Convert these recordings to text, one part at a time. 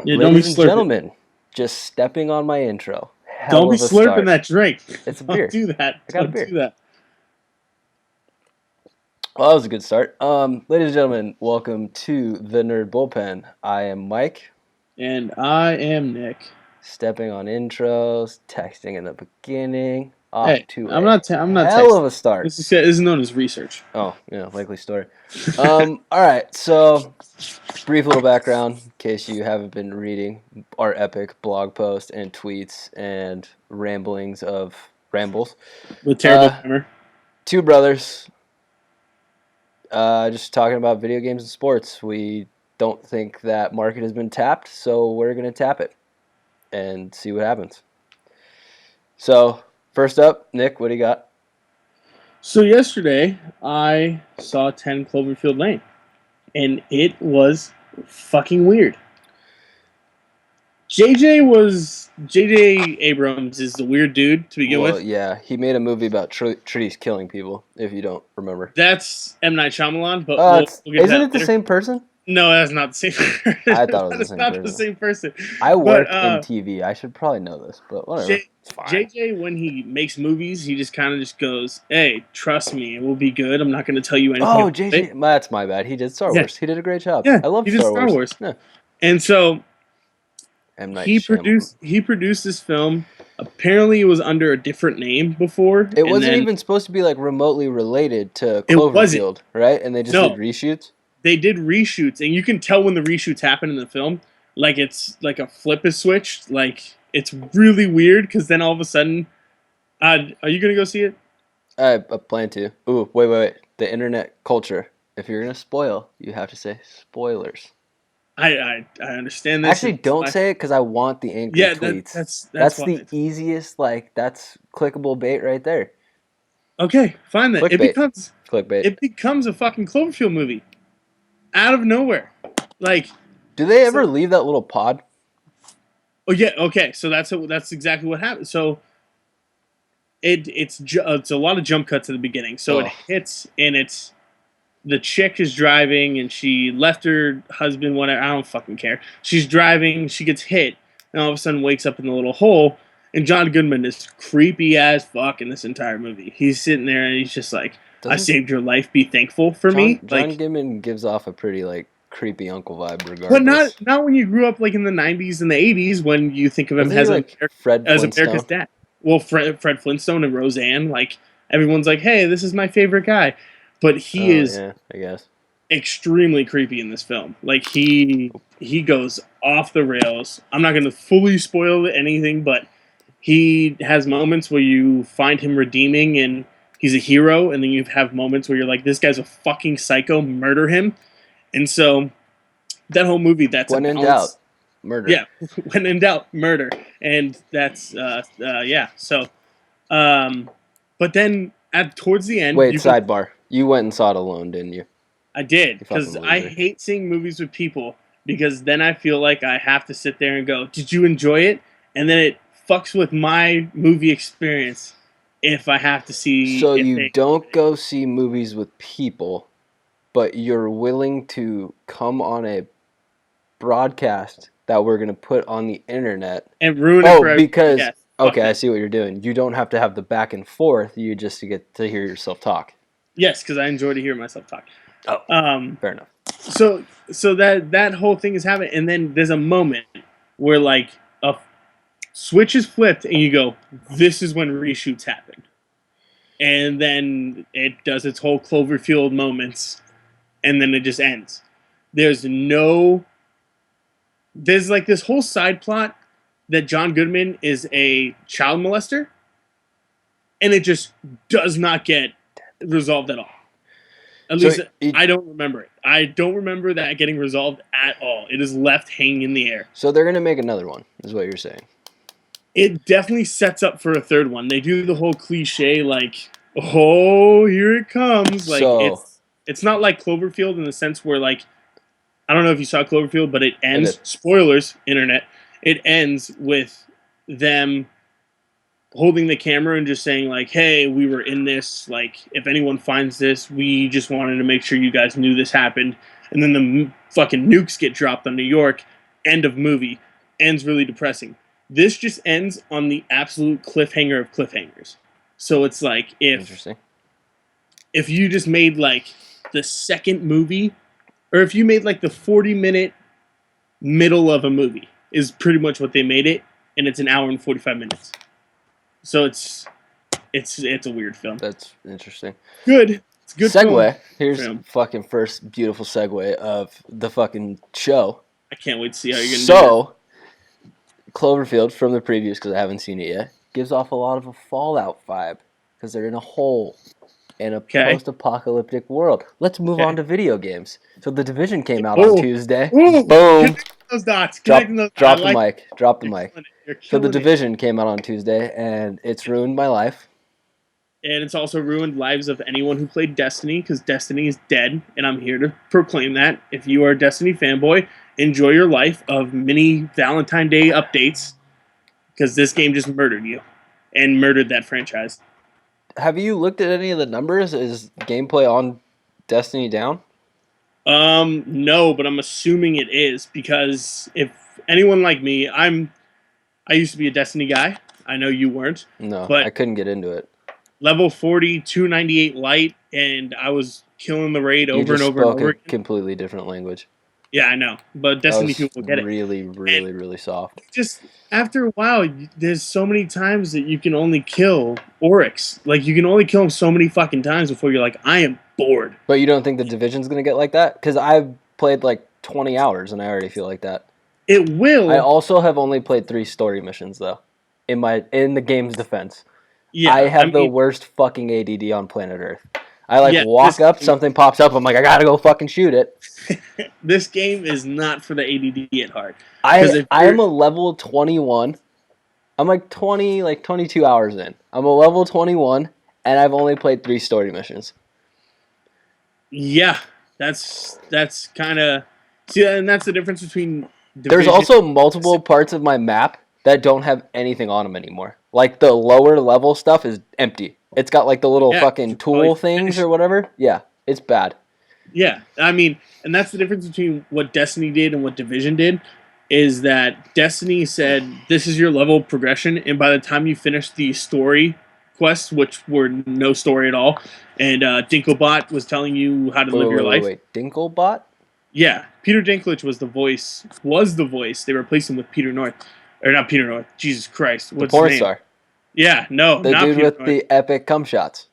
Yeah, don't be Ladies and slurping. gentlemen, just stepping on my intro. Don't Hell be of a slurping start. that drink. It's a Don't beer. do that. I got a Don't beer. do that. Well, that was a good start. Ladies and gentlemen, welcome to the Nerd Bullpen. I am Mike, And I am Nick. stepping on intros, texting in the beginning, off Hey, to I'm a not. I'm not hell texting. of a start. This is known as research. Oh, yeah, likely story. All right, so brief little background in case you haven't been reading our epic blog post and tweets and ramblings of rambles. With terrible Uh, grammar. Two brothers, just talking about video games and sports. We don't think that market has been tapped, so we're going to tap it and see what happens. So, first up, Nick, what do you got? So yesterday I saw 10 Cloverfield Lane, and it was fucking weird. J.J. Abrams is the weird dude to begin Well, with. yeah, he made a movie about trees killing people, if you don't remember. That's M Night Shyamalan, but we'll get to Isn't that it the later. same person? No, that's not the same person. I thought it was That the is same not the person. same person. I But work in TV. I should probably know this, but whatever. It's fine. JJ, when he makes movies, he just kind of just goes, "Hey, trust me, it will be good. I'm not going to tell you anything Oh, about it." JJ, that's my bad. He did Star Yeah, Wars. He did a great job. yeah, I love he did Star Star Wars. Wars, Yeah. and so M Night he Shyamalan. produced this film. Apparently, it was under a different name before, It and wasn't then even supposed to be like remotely related to it wasn't. Cloverfield, right? And they just did No, reshoots. they did reshoots, and you can tell when the reshoots happen in the film. Like it's like a flip is switched. Like it's really weird because then all of a sudden, are you gonna go see it? I plan to. Ooh, wait. The internet culture. If you're gonna spoil, you have to say spoilers. I understand this. Actually, And that's don't why, say it because I want the angry yeah, tweets. that's That's why. the easiest. Like that's clickable bait right there. Okay, fine then. Clickbait. Clickbait. It becomes a fucking Cloverfield movie out of nowhere. Like, Do they ever so, leave that little pod? oh yeah, okay. So that's exactly what happened. So it's a lot of jump cuts at the beginning. So it Oh, hits and it's the chick is driving and she left her husband. Whatever, I don't fucking care. She's driving. She gets hit and all of a sudden wakes up in the little hole. And John Goodman is creepy as fuck in this entire movie. He's sitting there and he's just like, "I doesn't saved your life. Be thankful for me." John Like, Gimmon gives off a pretty like creepy uncle vibe, but not regardless. not when you grew up like in the '90s and the '80s when you think of him Wasn't he as like Fred as America's Flintstone? dad. Well, Fred Flintstone and Roseanne, like everyone's like, "Hey, this is my favorite guy," but he Oh is yeah, I guess. extremely creepy in this film. Like he goes off the rails. I'm not going to fully spoil anything, but he has moments where you find him redeeming and he's a hero, and then you have moments where you're like, "This guy's a fucking psycho. Murder him." And so that whole movie, that's a When in doubt, balance. murder. Yeah, when in doubt, murder, and that's yeah. So, um, but then at towards the end, Wait, you can. sidebar. You went and saw it alone, didn't you? I did You fucking because I loser. hate seeing movies with people because then I feel like I have to sit there and go, "Did you enjoy it?" And then it fucks with my movie experience if I have to see So if you they. don't go see movies with people, but you're willing to come on a broadcast that we're gonna put on the internet. And ruin it Oh, for everybody. because Yes, fuck okay, I no. see what you're doing. You don't have to have the back and forth. You just get to hear yourself talk. Yes, because I enjoy to hear myself talk. Oh, Um, fair enough. so that whole thing is happening, and then there's a moment where like a switch is flipped, and you go, "This is when reshoots happen," and then it does its whole Cloverfield moments, and then it just ends. There's no, there's like this whole side plot that John Goodman is a child molester, and it just does not get resolved at all. At So least I don't remember it. I don't remember that getting resolved at all. It is left hanging in the air. so they're gonna make another one, is what you're saying. It definitely sets up for a third one. They do the whole cliche like, "Oh, here it comes." Like So it's not like Cloverfield in the sense where like I don't know if you saw Cloverfield, but it I did. ends spoilers, internet. It ends with them holding the camera and just saying like, "Hey, we were in this. Like, if anyone finds this, we just wanted to make sure you guys knew this happened." And then the fucking nukes get dropped on New York, end of movie, ends really depressing. This just ends on the absolute cliffhanger of cliffhangers. So it's like Interesting. if you just made like the second movie, or if you made like the 40-minute middle of a movie, is pretty much what they made it, and it's an hour and 45 minutes. So it's a weird film. That's interesting. Good. It's a good segue. film. Here's fucking first beautiful segue of the fucking show. I can't wait to see how you're gonna do So, Cloverfield from the previews, because I haven't seen it yet, gives off a lot of a Fallout vibe because they're in a hole in a post-apocalyptic world. Let's move on to video games. So The Division came out on Tuesday. Ooh, Boom. Those dots. Drop the mic. Drop the mic. So The Division came out on Tuesday, and it's ruined my life. And it's also ruined lives of anyone who played Destiny, because Destiny is dead, and I'm here to proclaim that. If you are a Destiny fanboy, enjoy your life of mini Valentine Day updates, because this game just murdered you and murdered that franchise. Have you looked at any of the numbers? Is gameplay on Destiny down? No, but I'm assuming it is, because if anyone like me, I used to be a Destiny guy. I know you weren't. No, but I couldn't get into it. Level 40, 298 light, and I was killing the raid over and over and over again. Completely different language. Yeah, I know, but Destiny people get it. Really soft. Just after a while, there's so many times that you can only kill Oryx. Like, you can only kill him so many fucking times before you're like, I am bored. But you don't think the Division's gonna get like that? Because I've played like 20 hours and I already feel like that. It will. I also have only played 3 story missions though. In the game's defense. Yeah, I have the worst fucking ADD on planet Earth. I walk up, something pops up, I'm like, I gotta go fucking shoot it. This game is not for the ADD at heart. I'm a level 21. I'm like 22 hours in. I'm a level 21, and I've only played 3 story missions. Yeah, that's kind of... See, and that's the difference between... There's also multiple parts of my map that don't have anything on them anymore. Like, the lower level stuff is empty. It's got, like, the little fucking tool things or whatever. Yeah, it's bad. Yeah, I mean, and that's the difference between what Destiny did and what Division did, is that Destiny said, this is your level of progression, and by the time you finish the story quests, which were no story at all, and Dinklebot was telling you how to live your life. Wait, Dinklebot? Yeah, Peter Dinklage was the voice. They replaced him with Peter North. Or not Peter North. Jesus Christ. What's the porn his name? Star. Yeah, no, the not dude Peter with North. The epic cum shots.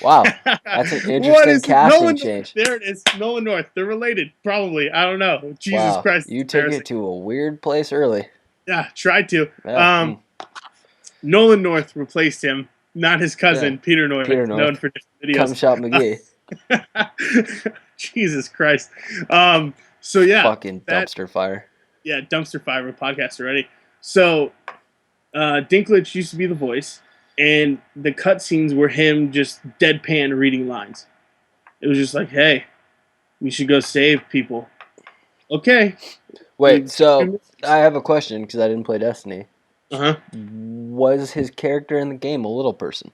Wow, that's an interesting casting change. There it is, Nolan North. They're related, probably. I don't know. Jesus Christ, you took it to a weird place early. Yeah, tried to. Yeah. Nolan North replaced him, not his cousin Peter North, known for different videos. Cum shot McGee. Jesus Christ. So yeah, fucking dumpster fire. Yeah, dumpster fire podcast already. So, Dinklage used to be the voice, and the cutscenes were him just deadpan reading lines. It was just like, hey, we should go save people. Okay. Wait, so I have a question because I didn't play Destiny. Uh-huh. Was his character in the game a little person?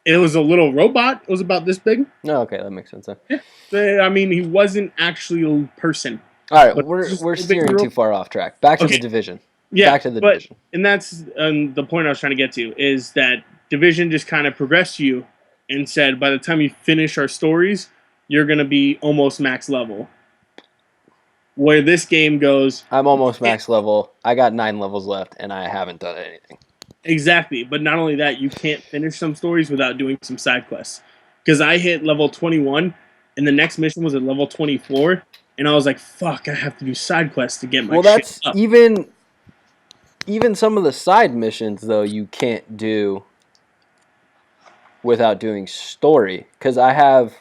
It was a little robot. It was about this big. No, okay, that makes sense. Yeah. I mean, he wasn't actually a person. All right, we're steering too far off track. Back to the Division. Yeah, back to the Division. And that's the point I was trying to get to, is that Division just kind of progressed you and said, by the time you finish our stories, you're going to be almost max level. Where this game goes... I'm almost max level. I got 9 levels left, and I haven't done anything. Exactly, but not only that, you can't finish some stories without doing some side quests. Because I hit level 21, and the next mission was at level 24, and I was like, fuck, I have to do side quests to get my shit that's up. Even some of the side missions, though, you can't do without doing story. Because I have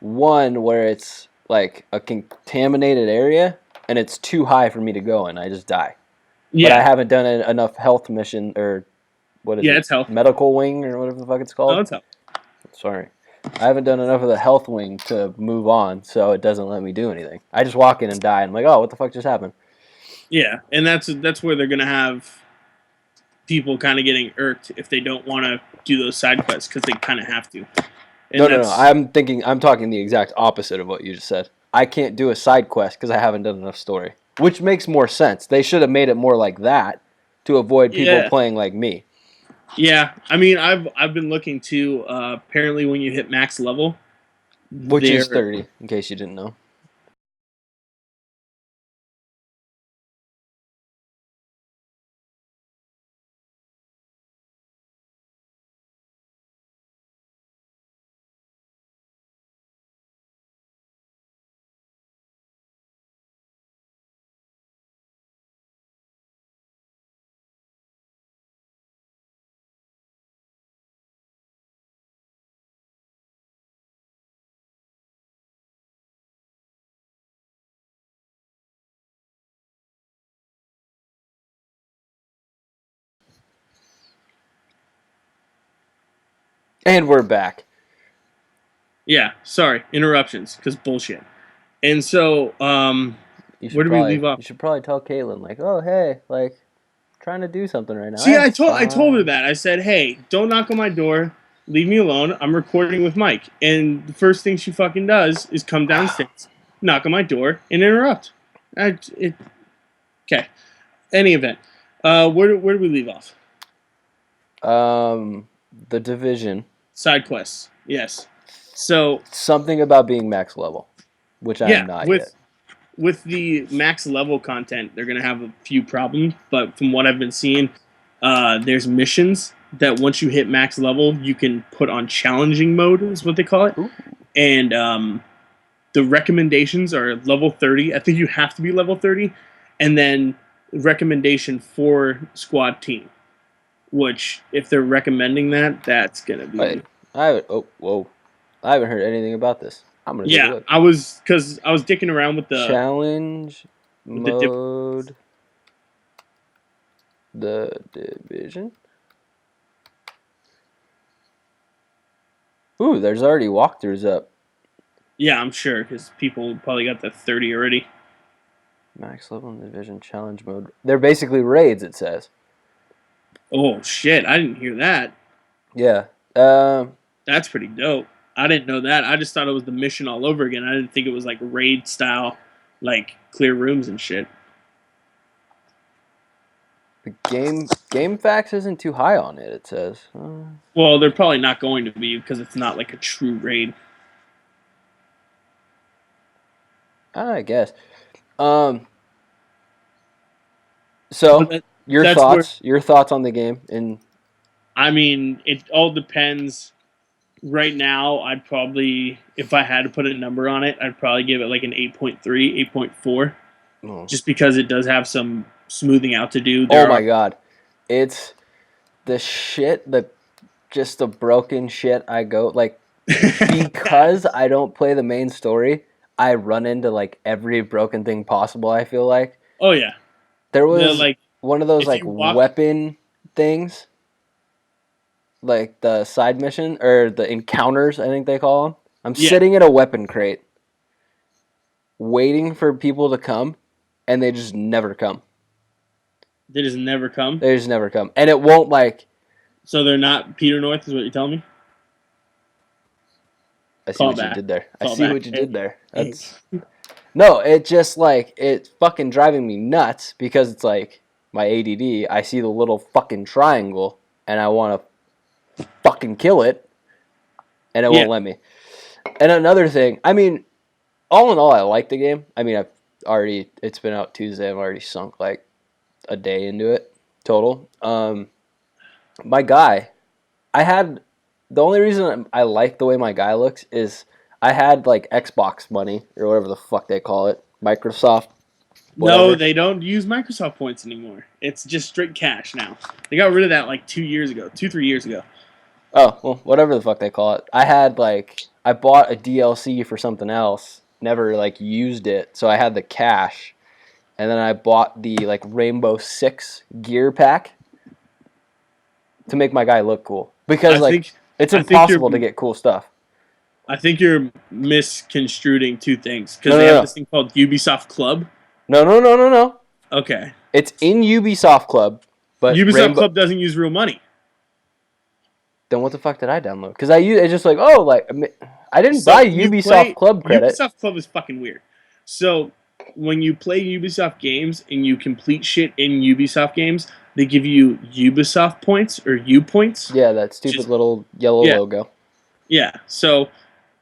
one where it's like a contaminated area, and it's too high for me to go, and I just die. Yeah. But I haven't done enough health mission, or what is it? Yeah, it's health. Medical wing, or whatever the fuck it's called. No, it's health. Sorry. I haven't done enough of the health wing to move on, so it doesn't let me do anything. I just walk in and die, and I'm like, oh, what the fuck just happened? Yeah, and that's where they're going to have people kind of getting irked if they don't want to do those side quests, because they kind of have to. And no. I'm talking the exact opposite of what you just said. I can't do a side quest because I haven't done enough story. which makes more sense. They should have made it more like that to avoid people playing like me. Yeah, I mean, I've been looking too. Apparently, when you hit max level, which is 30, in case you didn't know. And we're back. Yeah, sorry, interruptions, because bullshit. And so, where do we leave off? You should probably tell Caitlin, like, oh, hey, like, trying to do something right now. See, I told her that. I said, hey, don't knock on my door. Leave me alone. I'm recording with Mike. And the first thing she fucking does is come downstairs, knock on my door, and interrupt. Okay. Any event. Where do we leave off? The Division. Side quests. Yes. So something about being max level, which I am not yet. With the max level content, they're gonna have a few problems, but from what I've been seeing, there's missions that once you hit max level, you can put on challenging mode, is what they call it. Ooh. And the recommendations are level 30. I think you have to be level 30, and then recommendation for squad team. Which, if they're recommending that, that's gonna be. Wait, I haven't heard anything about this. I'm gonna take a look. I was dicking around with the challenge mode. The Division. Ooh, there's already walkthroughs up. Yeah, I'm sure, because people probably got the 30 already. Max level in the Division challenge mode. They're basically raids, it says. Oh, shit. I didn't hear that. Yeah. That's pretty dope. I didn't know that. I just thought it was the mission all over again. I didn't think it was like raid style, like clear rooms and shit. The game facts isn't too high on it, it says. Well, they're probably not going to be because it's not like a true raid. I guess. So your thoughts on the game? I mean, it all depends. Right now, I'd probably, if I had to put a number on it, I'd probably give it like an 8.3, 8.4. Oh. Just because it does have some smoothing out to do. My God. It's the shit, just the broken shit I go, like, because I don't play the main story, I run into, like, every broken thing possible, I feel like. Oh, yeah. There was one of those, like, weapon things. Like the side mission, or the encounters, I think they call them. I'm sitting in a weapon crate, waiting for people to come, and they just never come. They just never come? They just never come. And it won't, like... So they're not Peter North, is what you're telling me? I see what you did there. I see what you did there. That's... No, it just, like, it's fucking driving me nuts, because it's like, my ADD, I see the little fucking triangle, and I want to fucking kill it, and it won't let me. And another thing, I mean, all in all, I like the game. I mean, it's been out Tuesday, I've already sunk like a day into it total. My guy, the only reason I like the way my guy looks is I had like Xbox money, or whatever the fuck they call it, Microsoft. Whatever. No, they don't use Microsoft points anymore. It's just straight cash now. They got rid of that like 3 years ago. Oh, well, whatever the fuck they call it. I bought a DLC for something else, never, like, used it, so I had the cash, and then I bought the, like, Rainbow Six gear pack to make my guy look cool. Because, it's impossible to get cool stuff. I think you're misconstruing two things, because they have this thing called Ubisoft Club. No. Okay. It's in Ubisoft Club, but Ubisoft Club doesn't use real money. Then what the fuck did I download? Because I just like, I didn't buy Ubisoft Club credit. Ubisoft Club is fucking weird. So when you play Ubisoft games and you complete shit in Ubisoft games, they give you Ubisoft points or U points. Yeah, that stupid little yellow yeah. logo. Yeah, so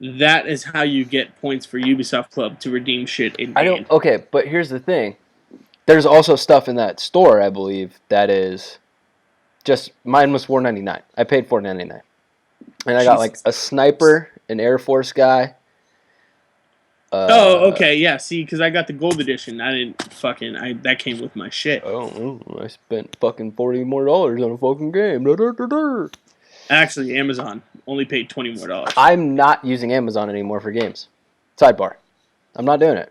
that is how you get points for Ubisoft Club to redeem shit in game. Okay, but here's the thing. There's also stuff in that store, I believe, that is just mine was $4.99. I paid $4.99. And I got like a sniper, an Air Force guy. Okay, yeah. See, because I got the gold edition, I didn't fucking. That came with my shit. I don't know. I spent fucking $40 more on a fucking game. Actually, Amazon only paid $20 more. I'm not using Amazon anymore for games. Sidebar. I'm not doing it.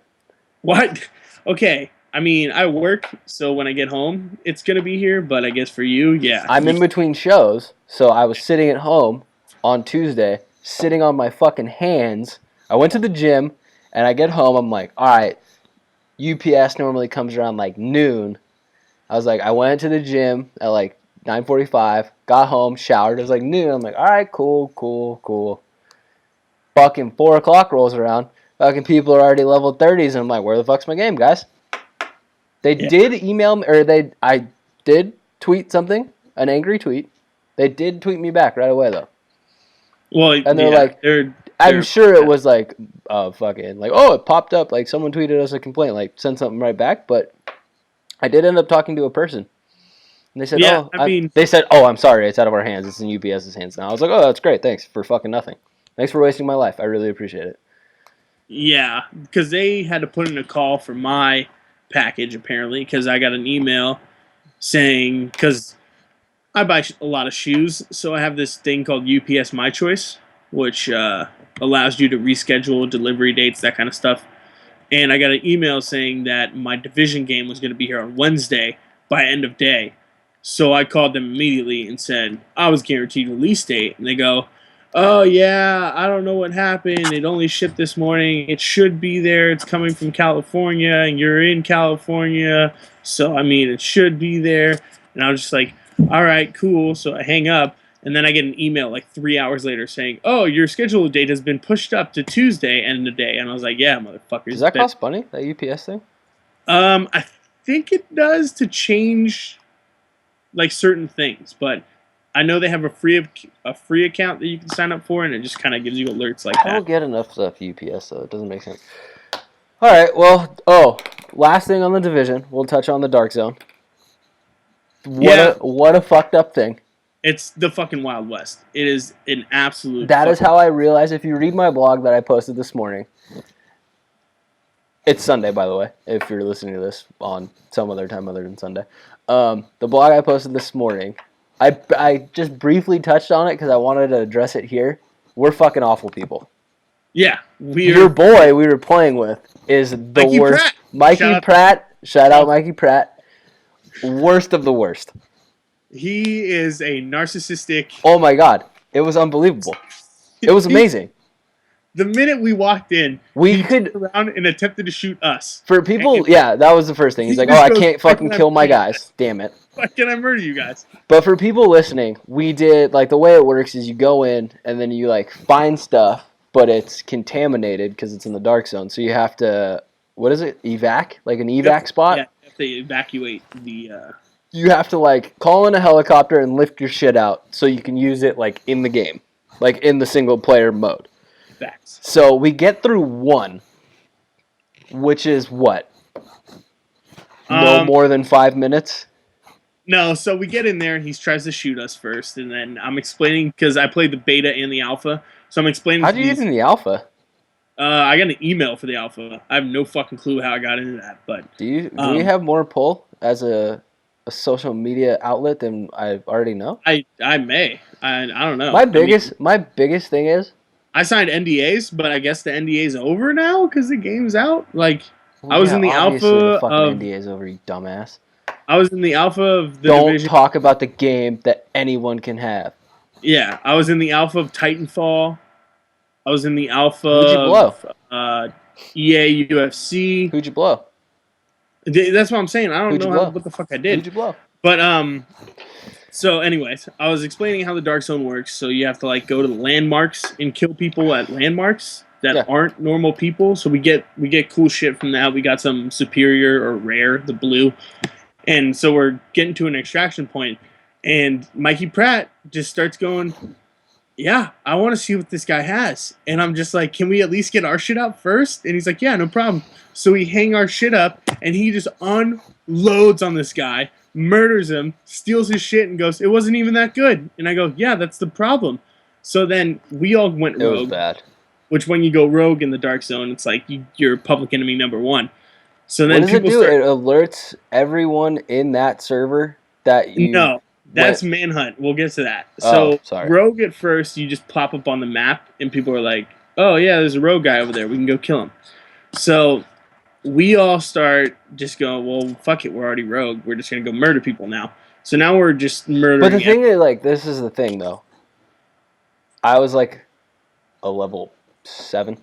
What? Okay. I mean, I work, so when I get home, it's gonna be here. But I guess for you, yeah. I'm in between shows, so I was sitting at home on Tuesday, sitting on my fucking hands. I went to the gym, and I get home. I'm like, all right, UPS normally comes around like noon. I was like, I went to the gym at like 9:45, got home, showered. It was like noon. I'm like, all right, cool. Fucking 4 o'clock rolls around. Fucking people are already level 30s, and I'm like, where the fuck's my game, guys? They did email me, or I did tweet something, an angry tweet. They did tweet me back right away, though. Well, and they're like, I'm sure it was like, fucking, like, oh, it popped up, like someone tweeted us a complaint, like send something right back. But I did end up talking to a person. And they said, I'm sorry, it's out of our hands. It's in UPS's hands now. I was like, oh, that's great. Thanks for fucking nothing. Thanks for wasting my life. I really appreciate it. Yeah, because they had to put in a call for my package, apparently, because I got an email saying, because I buy a lot of shoes, so I have this thing called UPS My Choice, which allows you to reschedule delivery dates, that kind of stuff. And I got an email saying that my Division game was going to be here on Wednesday by end of day. So I called them immediately and said I was guaranteed release date. And they go, oh, yeah, I don't know what happened. It only shipped this morning. It should be there. It's coming from California, and you're in California. So, I mean, it should be there. And I was just like, all right, cool. So I hang up. And then I get an email like 3 hours later saying, oh, your scheduled date has been pushed up to Tuesday end of the day. And I was like, yeah, motherfuckers. Does that cost money, that UPS thing? I think it does to change like certain things. But I know they have a free account that you can sign up for, and it just kind of gives you alerts like that. I don't get enough stuff UPS, though. It doesn't make sense. All right, well, last thing on the Division. We'll touch on the Dark Zone. What a fucked up thing. It's the fucking Wild West. It is an absolute... That is how I realize, if you read my blog that I posted this morning, it's Sunday, by the way, if you're listening to this on some other time other than Sunday. The blog I posted this morning, I just briefly touched on it because I wanted to address it here. We're fucking awful people. Yeah. Your boy we were playing with is the worst. Pratt. Mikey Pratt. Shout out Mikey Pratt. Worst of the worst. He is a narcissistic... Oh my god. It was unbelievable. It was amazing. The minute we walked in, he turned around and attempted to shoot us. For people, that was the first thing. He's like, I can't fucking kill my guys. Damn it. Why can't I murder you guys? But for people listening, we did, like, the way it works is you go in and then you, like, find stuff, but it's contaminated because it's in the Dark Zone. So you have to, what is it, evac? Like an evac spot? Yeah, you have to evacuate the... You have to, like, call in a helicopter and lift your shit out so you can use it, like, in the game. Like, in the single-player mode. Facts. So we get through one, which is what? No more than 5 minutes? No, so we get in there and he tries to shoot us first, and then I'm explaining, because I played the beta and the alpha, so I'm explaining... How'd you get in the alpha? I got an email for the alpha. I have no fucking clue how I got into that, but... Do we have more pull as a social media outlet than I already know? I may. I don't know. My biggest thing is... I signed NDAs, but I guess the NDA's over now because the game's out. Like, I was in the alpha the fucking NDA's over, you dumbass. I was in the alpha of the Don't Division. Talk about the game that anyone can have. Yeah, I was in the alpha of Titanfall. I was in the alpha Who'd you blow? Of EA UFC. Who'd you blow? That's what I'm saying. I don't know what the fuck I did. Who'd you blow? But, so anyways, I was explaining how the Dark Zone works. So you have to, like, go to the landmarks and kill people at landmarks. that aren't normal people. So we get cool shit from that. We got some superior or rare, the blue. And so we're getting to an extraction point, and Mikey Pratt just starts going, yeah, I want to see what this guy has. And I'm just like, can we at least get our shit up first? And he's like, yeah, no problem. So we hang our shit up, and he just unloads on this guy, murders him, steals his shit, and goes, it wasn't even that good. And I go, yeah, that's the problem. So then we all went rogue. It was bad. Which when you go rogue in the Dark Zone, it's like you're public enemy number one. So then what does it do? It alerts everyone in that server that you... No, that's Manhunt. We'll get to that. Oh, sorry. Rogue at first, you just pop up on the map, and people are like, oh, yeah, there's a rogue guy over there. We can go kill him. So we all start just going, well, fuck it. We're already rogue. We're just going to go murder people now. So now we're just murdering. But the thing is, like, this is the thing, though. I was, like, a level 7.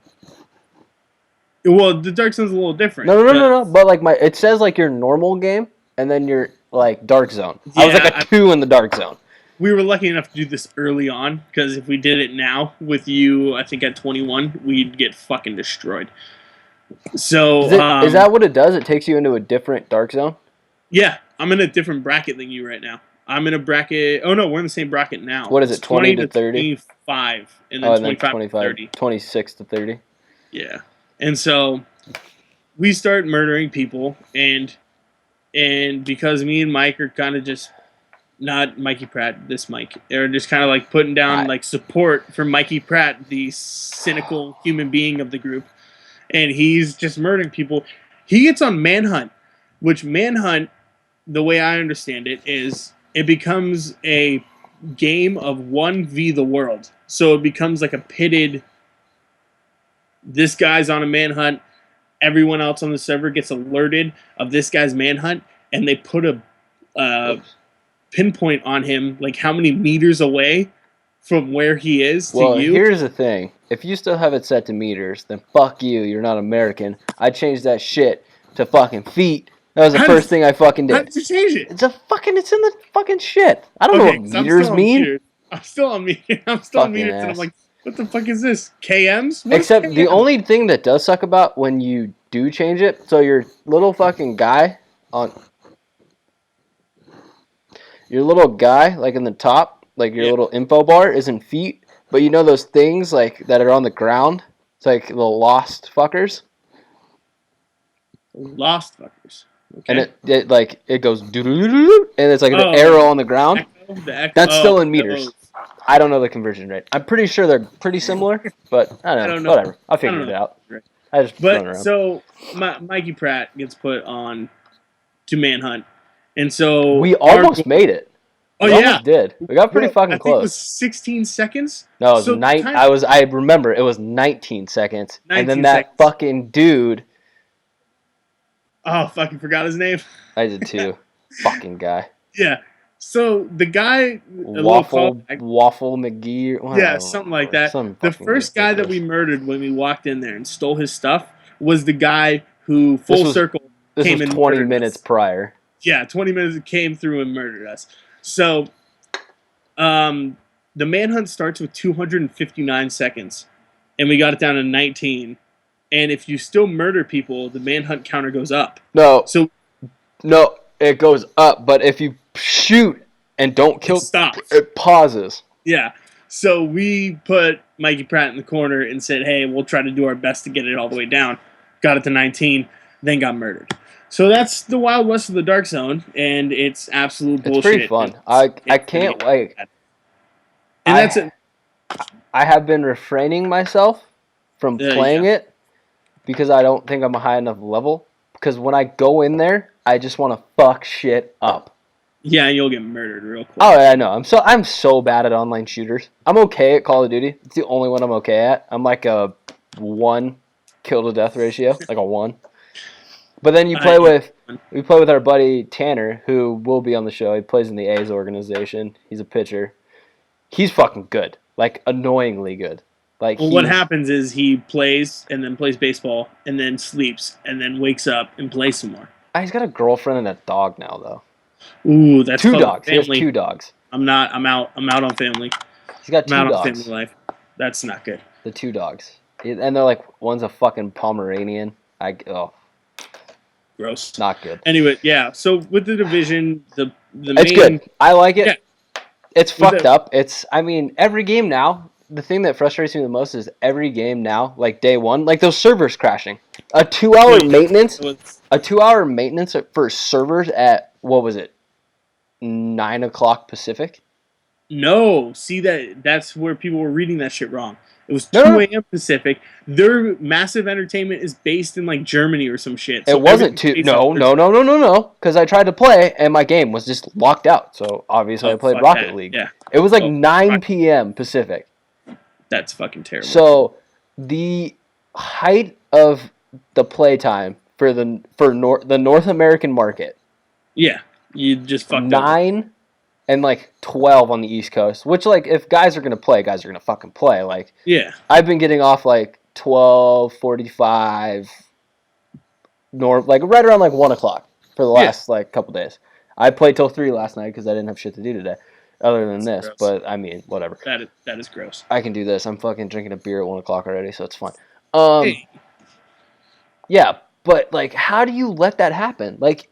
Well, the Dark Zone's a little different. No. But like it says like your normal game, and then your like Dark Zone. Yeah, I was like a 2 in the Dark Zone. We were lucky enough to do this early on, because if we did it now with you, I think at 21, we'd get fucking destroyed. So is that what it does? It takes you into a different Dark Zone? Yeah, I'm in a different bracket than you right now. I'm in a bracket. Oh no, we're in the same bracket now. What is it? 20 to 30? 25, and then 25 to 30. 26 to 30. Yeah. And so we start murdering people, and because me and Mike are kind of just not Mikey Pratt, this Mike, are just kind of like putting down like support for Mikey Pratt, the cynical human being of the group, and he's just murdering people. He gets on Manhunt, which Manhunt, the way I understand it, is it becomes a game of 1v the world. So it becomes like a pitted. This guy's on a manhunt. Everyone else on the server gets alerted of this guy's manhunt, and they put a pinpoint on him, like how many meters away from where he is to you. Well, here's the thing. If you still have it set to meters, then fuck you. You're not American. I changed that shit to fucking feet. That was the first thing I fucking did. How did you change it? It's in the fucking shit. I don't know what meters mean. I'm still on meters. And I'm like, what the fuck is this? KMs? Except the only thing that does suck about when you do change it, so your little fucking guy like in the top, like your little info bar is in feet, but you know those things like that are on the ground? It's like the lost fuckers. Lost fuckers. Okay. And it goes doo-doo-doo-doo, and it's like an arrow on the ground. The echo? That's still in meters. I don't know the conversion rate. I'm pretty sure they're pretty similar, but I don't know. Whatever. I'll figure it out. So Mikey Pratt gets put on to Manhunt, and so we almost made it. Oh, we almost did. We got pretty fucking close. I think it was 16 seconds. No, it was I remember it was 19 seconds. 19 and then that seconds. fucking dude. Oh, fucking forgot his name. I did too. Fucking guy. Yeah. So the guy, Waffle McGee. Yeah, something like that. The first guy that we murdered when we walked in there and stole his stuff was the guy who came and 20 minutes prior. Yeah, 20 minutes came through and murdered us. So, the manhunt starts with 259 seconds, and we got it down to 19. And if you still murder people, the manhunt counter goes up. No, it goes up. But if you shoot and don't kill, it pauses. Yeah. So we put Mikey Pratt in the corner and said, "Hey, we'll try to do our best to get it all the way down." Got it to 19, then got murdered. So that's the Wild West of the Dark Zone, and it's absolute bullshit. It's pretty fun. I can't wait. And that's it. I have been refraining myself from playing it because I don't think I'm a high enough level. Because when I go in there, I just want to fuck shit up. Yeah, you'll get murdered real quick. Oh, yeah, I know. I'm so bad at online shooters. I'm okay at Call of Duty. It's the only one I'm okay at. I'm like a 1 kill to death ratio, like a 1. But then we play with our buddy Tanner, who will be on the show. He plays in the A's organization. He's a pitcher. He's fucking good, like annoyingly good. Like what happens is he plays and then plays baseball and then sleeps and then wakes up and plays some more. He's got a girlfriend and a dog now, though. Ooh, that's 2 dogs. He has 2 dogs. I'm out on family. He's got 2 dogs. I'm out on family life. That's not good. The 2 dogs. And they're like, one's a fucking Pomeranian. Gross. Not good. Anyway, yeah. So with the Division, the It's main good. I like it. yeah. It's fucked up. I mean, every game now, the thing that frustrates me the most is every game now, like day one, like those servers crashing. A 2-hour maintenance for servers at, what was it, 9 o'clock Pacific? No, see that's where people were reading that shit wrong. It was No, 2 no. a.m. Pacific. Their massive entertainment is based in like Germany or some shit. So It wasn't 2. No. Because I tried to play and my game was just locked out. So obviously I played Rocket League. Yeah. It was like 9 p.m. Pacific. That's fucking terrible. So the height of the playtime for the North American market. Yeah, you just fucked 9 over. And like 12 on the East Coast, which like if guys are gonna play, guys are gonna fucking play. Like yeah, I've been getting off like 12:45, like right around like 1 o'clock for the last like couple days. I played till 3 last night because I didn't have shit to do today, other than this. Gross. But I mean, whatever. That is gross. I can do this. I'm fucking drinking a beer at 1 o'clock already, so it's fine. Hey. Yeah, but like, how do you let that happen? Like.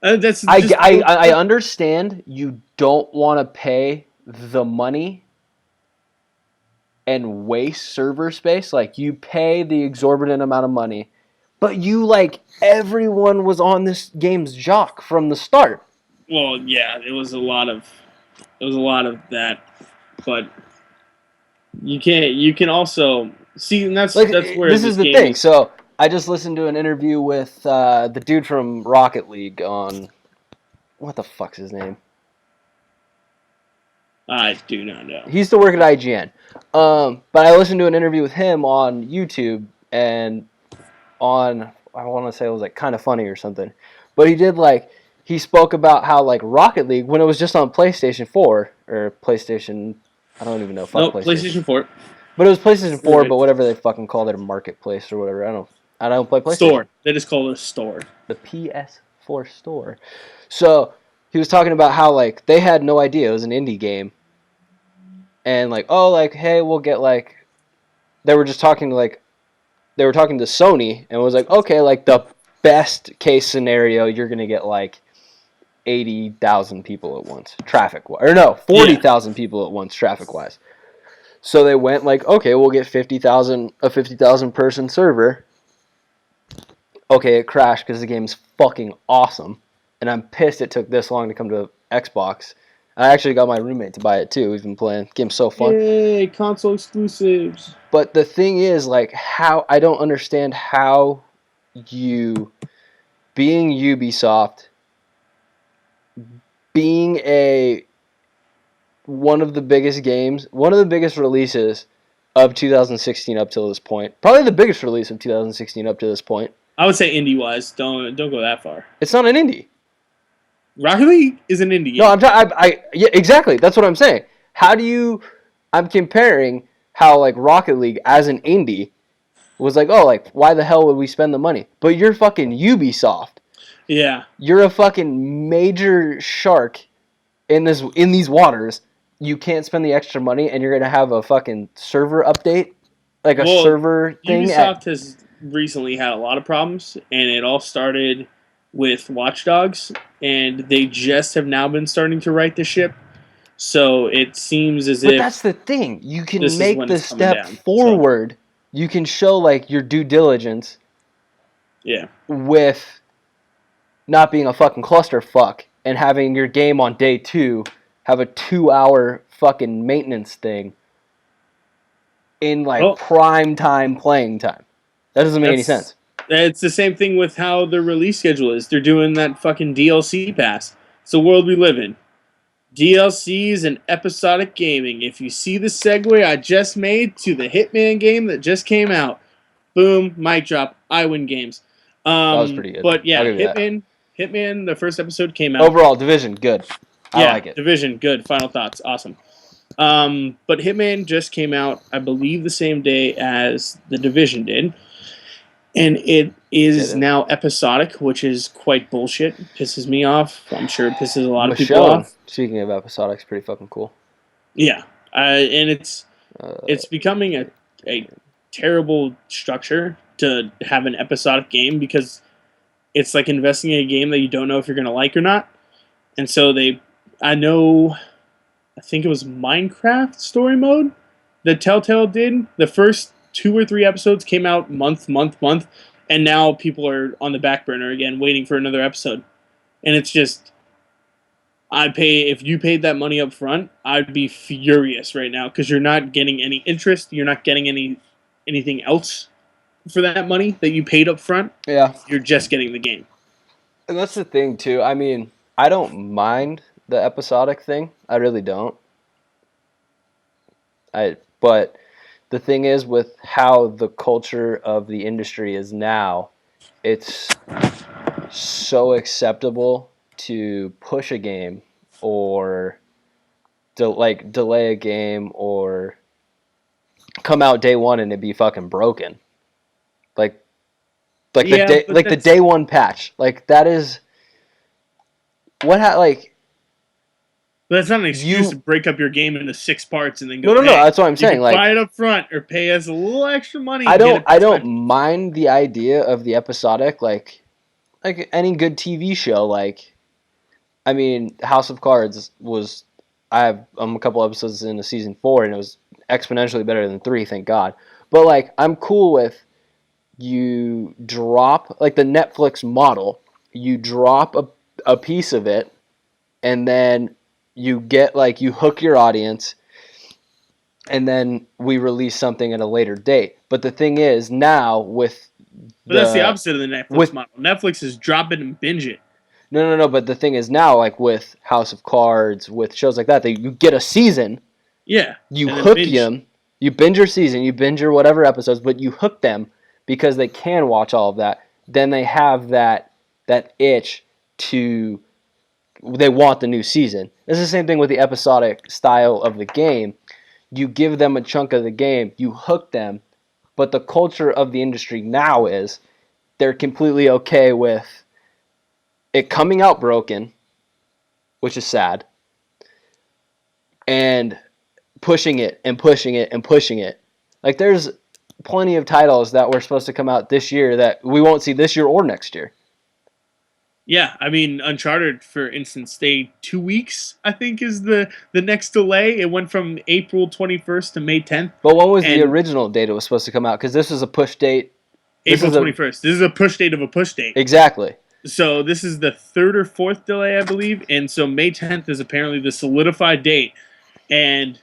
I I understand you don't want to pay the money and waste server space. Like, you pay the exorbitant amount of money, but everyone was on this game's jock from the start. Well, yeah, it was a lot of that, but you can also see, and that's where this is the thing. So I just listened to an interview with the dude from Rocket League on. What the fuck's his name? I do not know. He used to work at IGN. But I listened to an interview with him on YouTube and I want to say it was like Kind of Funny or something. But he spoke about how like Rocket League, when it was just on PlayStation 4 or PlayStation, I don't even know. PlayStation 4. But it was PlayStation 4, but whatever they fucking called it, a marketplace or whatever. I don't play PlayStation. Store. They just call it a store. The PS4 store. So he was talking about how like they had no idea it was an indie game, and like, oh, like, hey, we'll get like, they were talking to Sony and was like, okay, like the best case scenario, you're gonna get like 80,000 people at once, traffic-wise, or no, 40,000 people at once, traffic-wise. So they went like, okay, we'll get 50,000 person server. Okay, it crashed because the game's fucking awesome. And I'm pissed it took this long to come to Xbox. I actually got my roommate to buy it too. We've been playing. The game's so fun. Yay, console exclusives. But the thing is, like, I don't understand how you, being Ubisoft, being one of the biggest releases of 2016 up till this point. Probably the biggest release of 2016 up to this point. I would say indie-wise. Don't go that far. It's not an indie. Rocket League is an indie game. No, yeah, exactly. That's what I'm saying. I'm comparing how like Rocket League as an indie was like, oh, like why the hell would we spend the money? But you're fucking Ubisoft. Yeah. You're a fucking major shark in these waters. You can't spend the extra money, and you're gonna have a fucking server update, like a server thing. Ubisoft has recently had a lot of problems, and it all started with Watch Dogs, and they just have now been starting to right the ship. So it seems as if... But that's the thing. You can make the step forward. So. You can show like your due diligence. Yeah. With not being a fucking clusterfuck and having your game on day 2 have a 2-hour fucking maintenance thing in like prime time playing time. That doesn't make any sense. It's the same thing with how the release schedule is. They're doing that fucking DLC pass. It's the world we live in. DLCs and episodic gaming. If you see the segue I just made to the Hitman game that just came out, boom, mic drop, I win games. That was pretty good. But yeah, Hitman, the first episode came out. Overall, Division, good. I like it. Division, good. Final thoughts, awesome. But Hitman just came out, I believe, the same day as the Division did. And it is now episodic, which is quite bullshit. Pisses me off. I'm sure it pisses a lot of people off. Speaking of episodic, it's pretty fucking cool. Yeah, and it's becoming a terrible structure to have an episodic game because it's like investing in a game that you don't know if you're going to like or not. And so I think it was Minecraft story mode that Telltale did. The first 2 or 3 episodes came out month, and now people are on the back burner again, waiting for another episode. And it's just, if you paid that money up front, I'd be furious right now because you're not getting any interest, you're not getting anything else for that money that you paid up front. Yeah. You're just getting the game. And that's the thing, too. I mean, I don't mind the episodic thing. I really don't. But the thing is, with how the culture of the industry is now, it's so acceptable to push a game or delay a game or come out day one and it be fucking broken. Like the day one patch. Like that is what like. But that's not an excuse to break up your game into 6 parts and then go. No. That's what I'm saying. You can buy it up front or pay us a little extra money. I don't mind the idea of the episodic, like any good TV show. Like, I mean, House of Cards was. I'm a couple episodes into season 4, and it was exponentially better than 3. Thank God. But like, I'm cool with you drop like the Netflix model. You drop a piece of it, and then you get you hook your audience, and then we release something at a later date. But the thing is, now that's the opposite of the Netflix model. Netflix is drop it and binge it. No. But the thing is now, with House of Cards, with shows like that you get a season. Yeah. You hook them. You binge your season. You binge your whatever episodes, but you hook them because they can watch all of that. Then they have that itch to. They want the new season. It's the same thing with the episodic style of the game. You give them a chunk of the game, you hook them, but the culture of the industry now is they're completely okay with it coming out broken, which is sad, and pushing it and pushing it and pushing it. Like there's plenty of titles that were supposed to come out this year that we won't see this year or next year. Yeah, I mean, Uncharted, for instance, stayed 2 weeks, I think, is the next delay. It went from April 21st to May 10th. But when was the original date it was supposed to come out? Because this is a push date. April 21st. This is a push date of a push date. Exactly. So this is the 3rd or 4th delay, I believe. And so May 10th is apparently the solidified date. And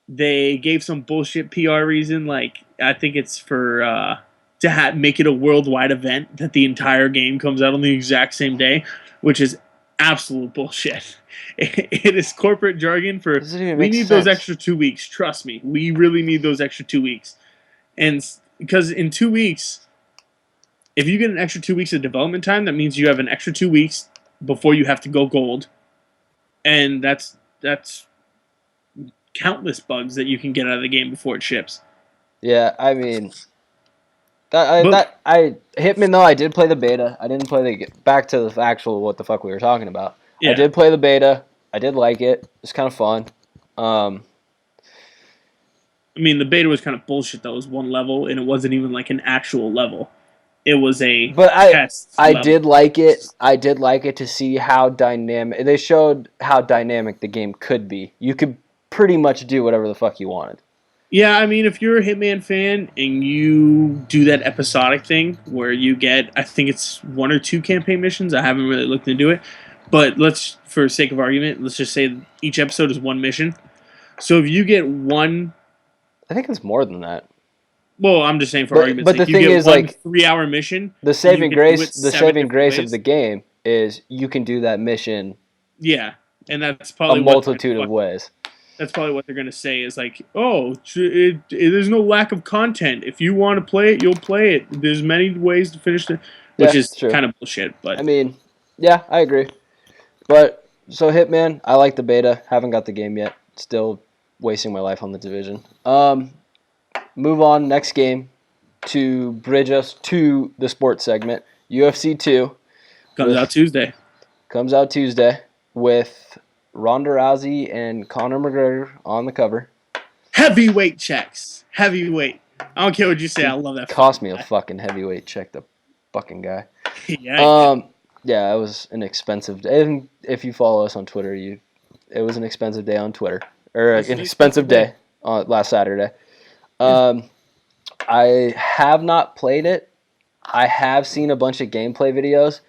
they gave some bullshit PR reason, like, I think it's for... to make it a worldwide event that the entire game comes out on the exact same day, which is absolute bullshit. It is corporate jargon for we need those extra 2 weeks. Trust me, we really need those extra 2 weeks. And because in 2 weeks, if you get an extra 2 weeks of development time, that means you have an extra 2 weeks before you have to go gold. And that's countless bugs that you can get out of the game before it ships. Yeah, I mean... Hitman though, I did play the beta. I didn't play back to the actual what the fuck we were talking about. Yeah. I did play the beta. I did like it. It's kind of fun. I mean, the beta was kind of bullshit though. It was one level, and it wasn't even like an actual level. It was a test. I did like it. I did like it to see how dynamic. They showed how dynamic the game could be. You could pretty much do whatever the fuck you wanted. Yeah, I mean, if you're a Hitman fan and you do that episodic thing where you get, I think it's 1 or 2 campaign missions. I haven't really looked into it. But for sake of argument, let's just say each episode is 1 mission. So if you get one... I think it's more than that. Well, I'm just saying for argument's sake. But the thing is, 3-hour mission... The saving grace of the game is you can do that mission... Yeah, and that's probably... A multitude of ways. That's probably what they're going to say is like, there's no lack of content. If you want to play it, you'll play it. There's many ways to finish it, which is kind of bullshit. But I mean, yeah, I agree. But, so Hitman, I like the beta. Haven't got the game yet. Still wasting my life on the Division. Move on, next game, to bridge us to the sports segment. UFC 2. Comes out Tuesday with... Ronda Rousey and Conor McGregor on the cover. Heavyweight checks. Heavyweight. I don't care what you say. I love that. Cost me a fucking heavyweight check, the fucking guy. Yeah. Yeah, it was an expensive day. And if you follow us on Twitter, it was an expensive day on Twitter, or an expensive day on last Saturday. I have not played it. I have seen a bunch of gameplay videos.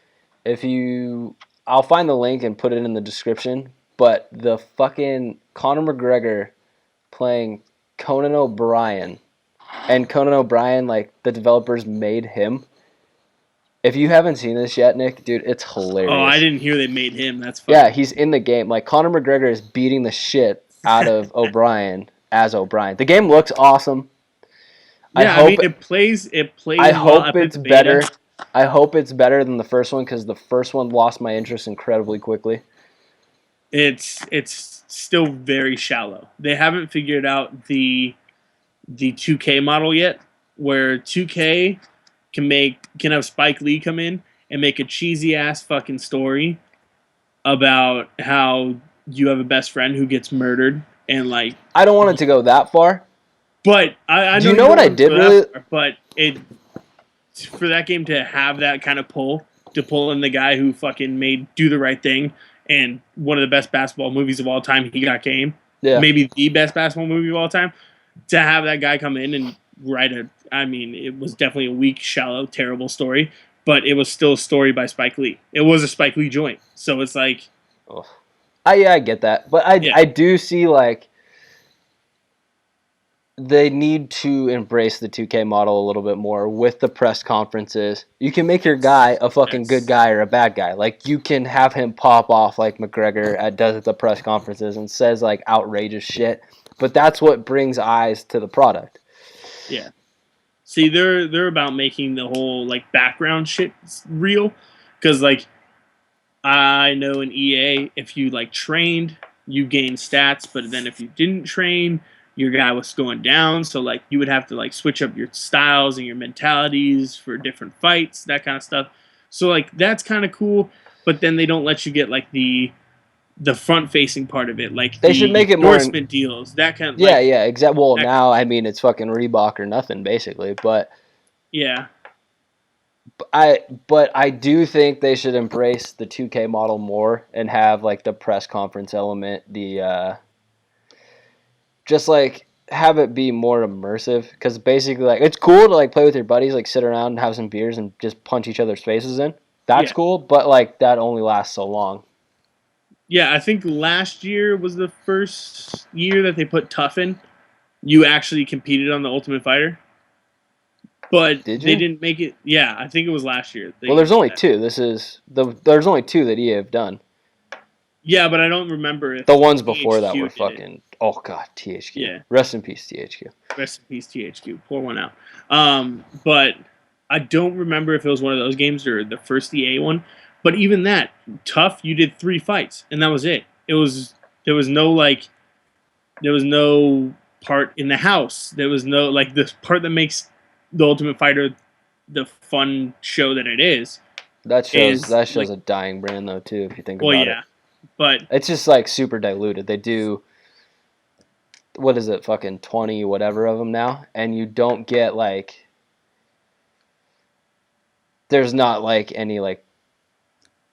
I'll find the link and put it in the description. But the fucking Conor McGregor playing Conan O'Brien, and Conan O'Brien, like the developers made him. If you haven't seen this yet, Nick, dude, it's hilarious. Oh, I didn't hear they made him. That's funny. Yeah, he's in the game. Like Conor McGregor is beating the shit out of O'Brien as O'Brien. The game looks awesome. Yeah, I mean, it plays. I hope it's better. I hope it's better than the first one because the first one lost my interest incredibly quickly. It's still very shallow. They haven't figured out the 2K model yet, where 2K can have Spike Lee come in and make a cheesy ass fucking story about how you have a best friend who gets murdered and like. I don't want it to go that far. But I do you know what I did really? But for that game to have that kind of pull in the guy who fucking made Do the Right Thing and one of the best basketball movies of all time, He Got Game. Yeah. Maybe the best basketball movie of all time. To have that guy come in and write it was definitely a weak, shallow, terrible story, but it was still a story by Spike Lee. It was a Spike Lee joint. So it's like. Oh. I get that. But I do see like. They need to embrace the 2K model a little bit more with the press conferences. You can make your guy a fucking good guy or a bad guy. Like, you can have him pop off like McGregor does at the press conferences and says, like, outrageous shit. But that's what brings eyes to the product. Yeah. See, they're about making the whole, like, background shit real. Because, like, I know in EA, if you, like, trained, you gain stats. But then if you didn't train, your guy was going down, so like you would have to like switch up your styles and your mentalities for different fights, that kind of stuff. So like that's kind of cool, but then they don't let you get like the front facing part of it, like they should make it endorsement deals, that kind of. Yeah, exactly. Well, now I mean it's fucking Reebok or nothing basically, but yeah. But I do think they should embrace the 2K model more and have like the press conference element, just like have it be more immersive, because basically like it's cool to like play with your buddies, like sit around and have some beers and just punch each other's faces in. That's cool, but like that only lasts so long. Yeah, I think last year was the first year that they put Tough in. You actually competed on the Ultimate Fighter, but they didn't make it. Yeah, I think it was last year. Well, there's only two. There's only two that EA have done. Yeah, but I don't remember if the ones before that were fucking. Oh god, THQ. Yeah. Rest in peace, THQ. Rest in peace, THQ. Pour one out. But I don't remember if it was one of those games or the first EA one. But even that, Tough, you did 3 fights and that was it. There was no part in the house. There was no like the part that makes the Ultimate Fighter the fun show that it is. That shows like, a dying brand though too, if you think about it. Well, yeah. But it's just like super diluted. They do, what is it, fucking 20 whatever of them now, and you don't get like, there's not like any like,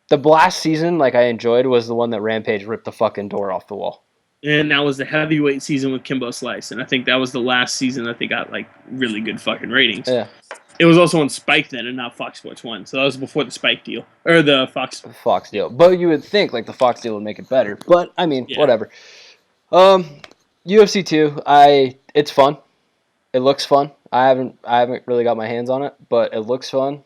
the last season like I enjoyed was the one that Rampage ripped the fucking door off the wall. And that was the heavyweight season with Kimbo Slice, and I think that was the last season that they got like really good fucking ratings. Yeah. It was also on Spike then, and not Fox Sports 1. So that was before the Spike deal. Or the Fox deal. But you would think like the Fox deal would make it better. But, I mean, whatever. UFC 2, it's fun. It looks fun. I haven't really got my hands on it, but it looks fun.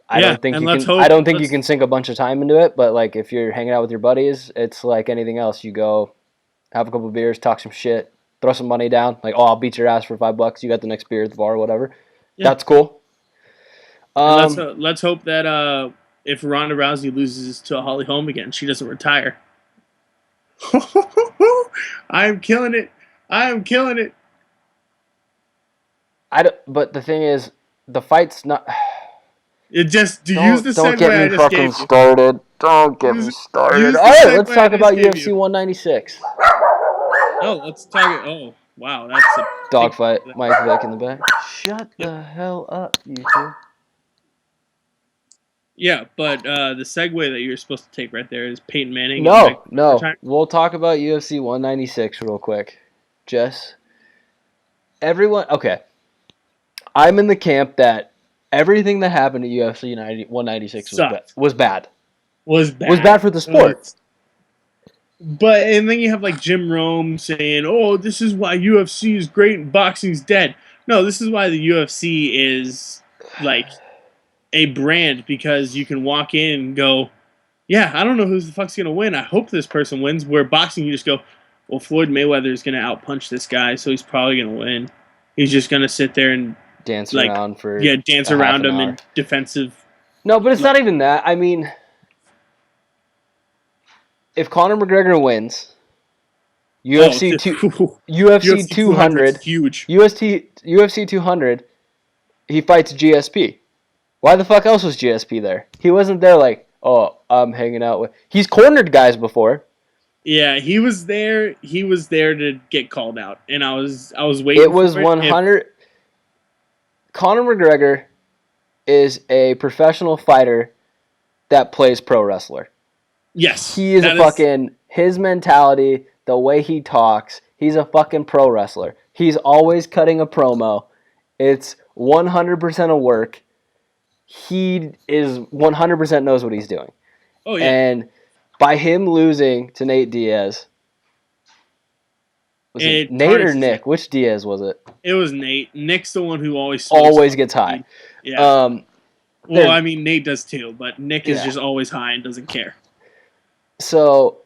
I don't think you can sink a bunch of time into it, but like if you're hanging out with your buddies, it's like anything else. You go have a couple of beers, talk some shit, throw some money down. Like, I'll beat your ass for $5. You got the next beer at the bar or whatever. Yeah. That's cool. Let's hope that if Ronda Rousey loses to Holly Holm again, she doesn't retire. I am killing it. But the thing is, the fight's not. Use the segue. Don't get me fucking started. Don't get me started. All right, let's talk about UFC 196. Oh, let's talk. Oh, Wow, that's a Dogfight. Mike Vick in the back. Shut the hell up, you two. Yeah, but the segue that you're supposed to take right there is Peyton Manning. No. We'll talk about UFC 196 real quick. Jess. Everyone. Okay. I'm in the camp that everything that happened at UFC 196 was bad. Was bad. Was bad for the sport. But and then you have like Jim Rome saying, "Oh, this is why UFC is great and boxing's dead." No, this is why the UFC is like a brand, because you can walk in and go, "Yeah, I don't know who the fuck's gonna win. I hope this person wins." Where boxing, you just go, "Well, Floyd Mayweather is gonna outpunch this guy, so he's probably gonna win." He's just gonna sit there and dance like, around for dance around him in defensive. No, but it's not even that. I mean, if Conor McGregor wins, UFC 200 is huge. UFC 200, he fights GSP. Why the fuck else was GSP there? He wasn't there like, oh, I'm hanging out with. He's cornered guys before. Yeah, he was there. He was there to get called out, and I was waiting. It was 100. Conor McGregor is a professional fighter that plays pro wrestler. Yes, he is his mentality, the way he talks. He's a fucking pro wrestler. He's always cutting a promo. It's 100% of work. He is 100% knows what he's doing. Oh yeah. And by him losing to Nate Diaz, was it Nate or Nick? Which Diaz was it? It was Nate. Nick's the one who always gets high. Yeah. Well, I mean, Nate does too, but Nick is just always high and doesn't care. So,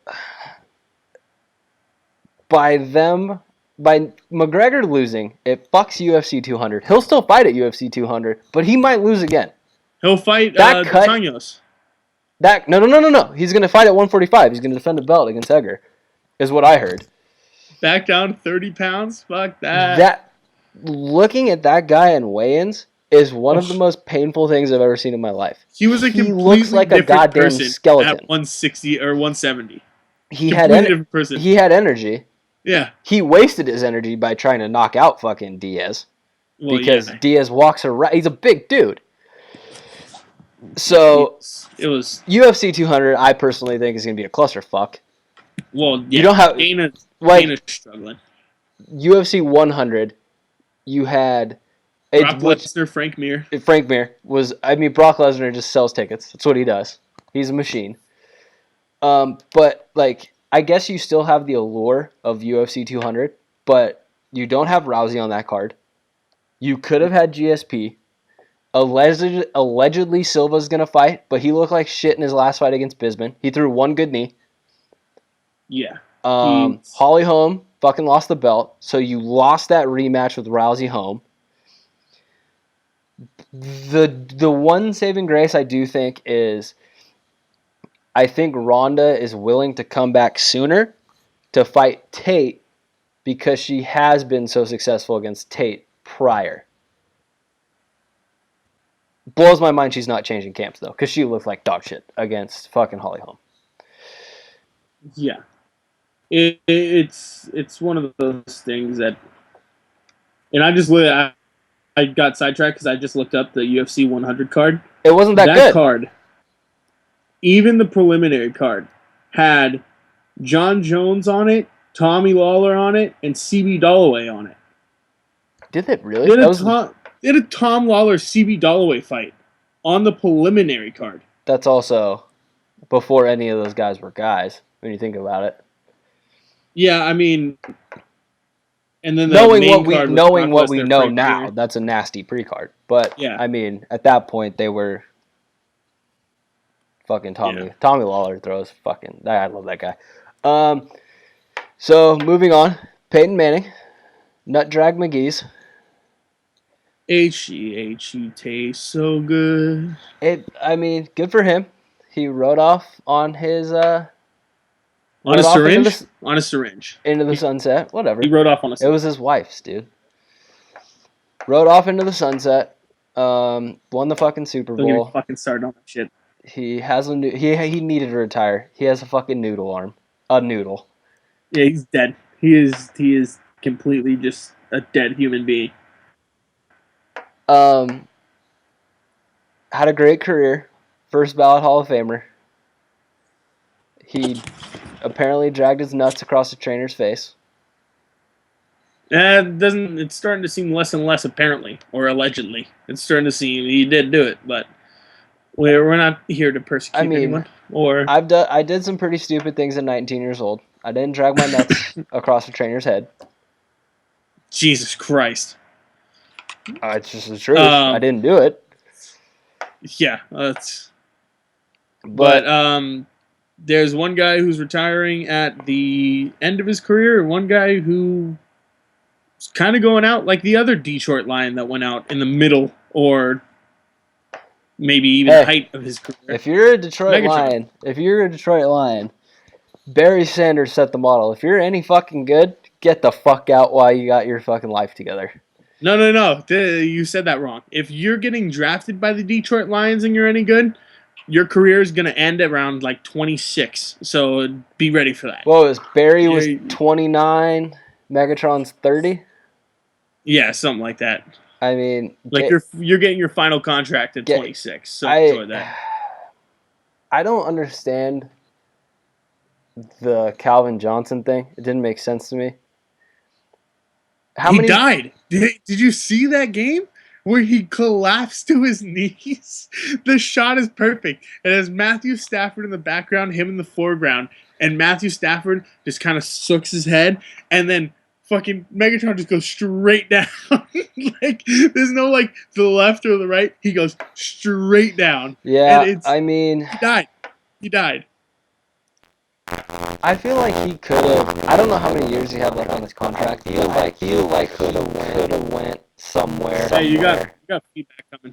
by McGregor losing, it fucks UFC 200. He'll still fight at UFC 200, but he might lose again. He'll fight Tanyos. No. He's going to fight at 145. He's going to defend the belt against Edgar, is what I heard. Back down 30 pounds? Fuck that. Looking at that guy in weigh-ins is one of the most painful things I've ever seen in my life. He looks like a goddamn skeleton at 160 or 170. He had energy. Yeah. He wasted his energy by trying to knock out fucking Diaz. Because Diaz walks around. He's a big dude. So it was UFC 200. I personally think is going to be a clusterfuck. Well, you don't have Dana's struggling. UFC 100. You had Brock Lesnar, Frank Mir. Frank Mir was. I mean, Brock Lesnar just sells tickets. That's what he does. He's a machine. But like, I guess you still have the allure of UFC 200, but you don't have Rousey on that card. You could have had GSP. Allegedly Silva's going to fight, but he looked like shit in his last fight against Bisping. He threw one good knee. Yeah. Holly Holm fucking lost the belt, so you lost that rematch with Rousey Holm. The one saving grace I do think is I think Ronda is willing to come back sooner to fight Tate because she has been so successful against Tate prior. Blows my mind she's not changing camps, though, because she looked like dog shit against fucking Holly Holm. Yeah. It's one of those things that... And I got sidetracked because I just looked up the UFC 100 card. It wasn't that good. That card, even the preliminary card, had John Jones on it, Tommy Lawler on it, and CB Dollaway on it. Did it really? Did a Tom Lawler CB Dollaway fight on the preliminary card. That's also before any of those guys were guys, when you think about it. Yeah, I mean, and then knowing what we know now, that's a nasty pre-card. But yeah. I mean, at that point they were fucking Tommy. Yeah. Tommy Lawler throws fucking. I love that guy. So moving on, Peyton Manning, Nut Drag McGee's. He tastes so good. I mean, good for him. He rode off on his on a syringe. On a syringe into the sunset. Whatever. He rode off on a syringe. It was his wife's, dude. Rode off into the sunset. Won the fucking Super Bowl. Don't get me fucking started on that shit. He has he needed to retire. He has a fucking noodle arm. A noodle. Yeah, he's dead. He is completely just a dead human being. Had a great career. First ballot Hall of Famer. He apparently dragged his nuts across the trainer's face. It's starting to seem less and less apparently, or allegedly. It's starting to seem he did do it, but we're not here to persecute anyone. Or I did some pretty stupid things at 19 years old. I didn't drag my nuts across the trainer's head. Jesus Christ. It's just the truth. I didn't do it. Yeah, but there's one guy who's retiring at the end of his career, and one guy who's kind of going out like the other Detroit Lion that went out in the middle or maybe even height of his career. If you're a Detroit Lion, Barry Sanders set the model. If you're any fucking good, get the fuck out while you got your fucking life together. No. You said that wrong. If you're getting drafted by the Detroit Lions and you're any good, your career is going to end around like 26. So be ready for that. What was Barry was 29, Megatron's 30? Yeah, something like that. I mean, like you're getting your final contract at 26. So enjoy that. I don't understand the Calvin Johnson thing. It didn't make sense to me. He died. Did you see that game where he collapsed to his knees? The shot is perfect. It has Matthew Stafford in the background, him in the foreground, and Matthew Stafford just kind of sooks his head, and then fucking Megatron just goes straight down. Like there's no like to the left or the right. He goes straight down. Yeah, he died. I feel like he could have. I don't know how many years he had left on his contract. I feel like could have went somewhere. Hey, you got feedback coming.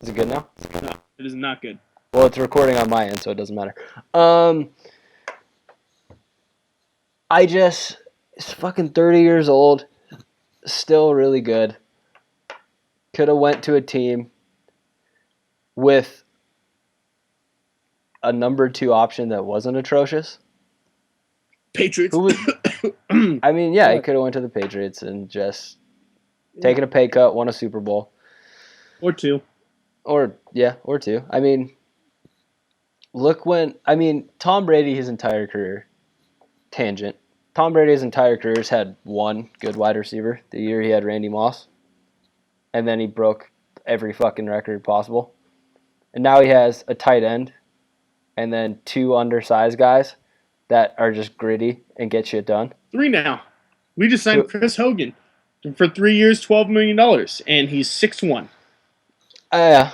Is it good now? No, it is not good. Well, it's recording on my end, so it doesn't matter. He's fucking 30 years old, still really good. Could have went to a team with a number 2 option that wasn't atrocious. Patriots. I mean, yeah, he could have went to the Patriots and just taken a pay cut, won a Super Bowl. Or two. Or two. I mean, Tom Brady, his entire career, tangent. Tom Brady's entire career has had one good wide receiver, the year he had Randy Moss. And then he broke every fucking record possible. And now he has a tight end and then 2 undersized guys that are just gritty and get shit done. 3 now. We just signed Chris Hogan for 3 years, $12 million, and he's 6'1". Yeah,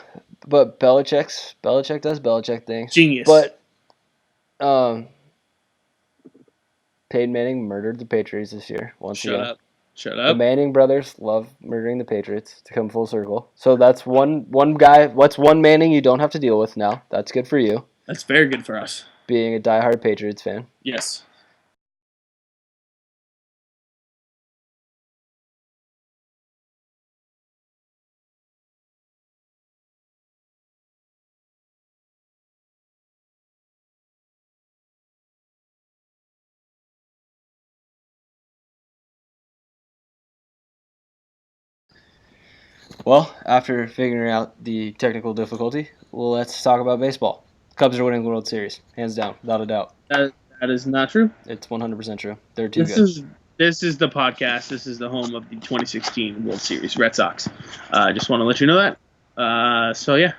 but Belichick does Belichick things. Genius. But Peyton Manning murdered the Patriots this year once again. Shut up. The Manning brothers love murdering the Patriots to come full circle. So that's one guy. What's one Manning you don't have to deal with now? That's good for you. That's very good for us. Being a diehard Patriots fan. Yes. Well, after figuring out the technical difficulty, let's talk about baseball. Cubs are winning the World Series, hands down, without a doubt. That is not true. It's 100% true. They're too good. This is the podcast. This is the home of the 2016 World Series, Red Sox. Just want to let you know that. So yeah,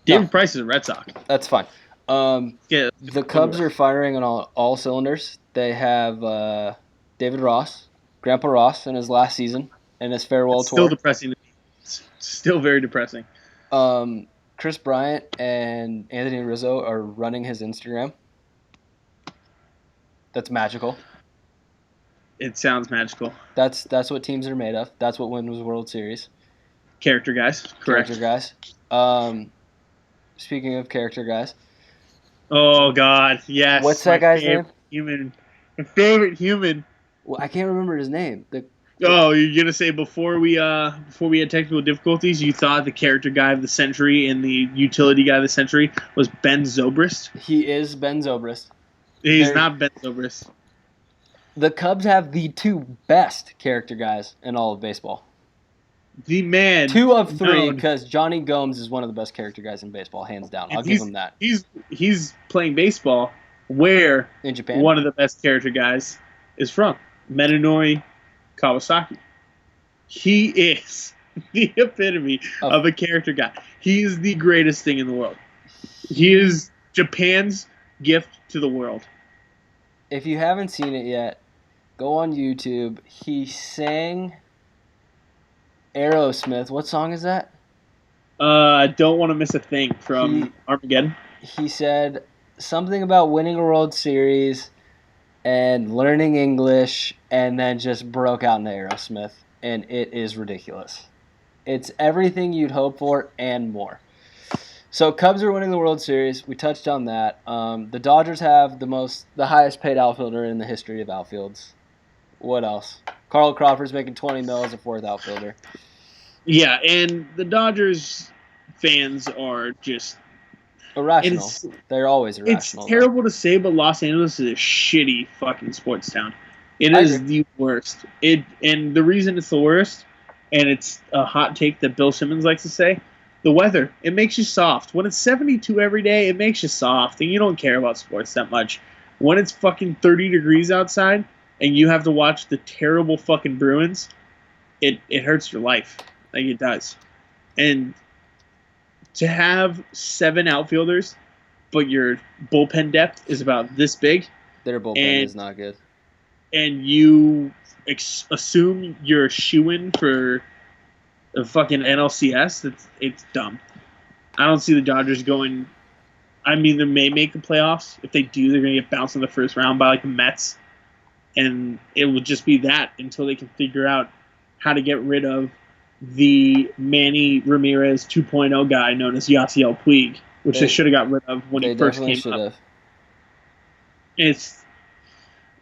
David Price is a Red Sox. That's fine. The Cubs are firing on all cylinders. They have David Ross, Grandpa Ross, in his last season and his farewell tour. Still depressing. Still very depressing. Chris Bryant and Anthony Rizzo are running his Instagram. That's magical. It sounds magical. That's what teams are made of. That's what wins World Series. Character guys. Correct. Character guys. Speaking of character guys. Oh, God. Yes. What's that guy's name? My favorite human. Well, I can't remember his name. You're gonna say before we had technical difficulties, you thought the character guy of the century and the utility guy of the century was Ben Zobrist? He is Ben Zobrist. He's not Ben Zobrist. The Cubs have the 2 best character guys in all of baseball. The man. 2 of 3, because Johnny Gomes is one of the best character guys in baseball, hands down. I'll give him that. He's playing baseball where in Japan, one of the best character guys is from, Menonori Kawasaki. He is the epitome of a character guy. He is the greatest thing in the world. He is Japan's gift to the world. If you haven't seen it yet, go on YouTube. He sang Aerosmith. What song is that? I don't want to miss a thing from Armageddon. He said something about winning a World Series and learning English, and then just broke out into Aerosmith, and it is ridiculous. It's everything you'd hope for and more. So Cubs are winning the World Series. We touched on that. The Dodgers have the highest paid outfielder in the history of outfields. What else? Carl Crawford's making $20 million as a 4th outfielder. Yeah, and the Dodgers fans are just irrational. They're always irrational. It's terrible to say, but Los Angeles is a shitty fucking sports town. It is the worst. And the reason it's the worst, and it's a hot take that Bill Simmons likes to say, the weather. It makes you soft. When it's 72 every day, it makes you soft, and you don't care about sports that much. When it's fucking 30 degrees outside, and you have to watch the terrible fucking Bruins, it hurts your life. Like, it does. And to have 7 outfielders, but your bullpen depth is about this big. Their bullpen is not good. And you assume you're a shoo-in for the fucking NLCS. It's dumb. I don't see the Dodgers going. I mean, they may make the playoffs. If they do, they're going to get bounced in the first round by like the Mets. And it will just be that until they can figure out how to get rid of the Manny Ramirez 2.0 guy known as Yasiel Puig, which they should have got rid of when he first came up. It's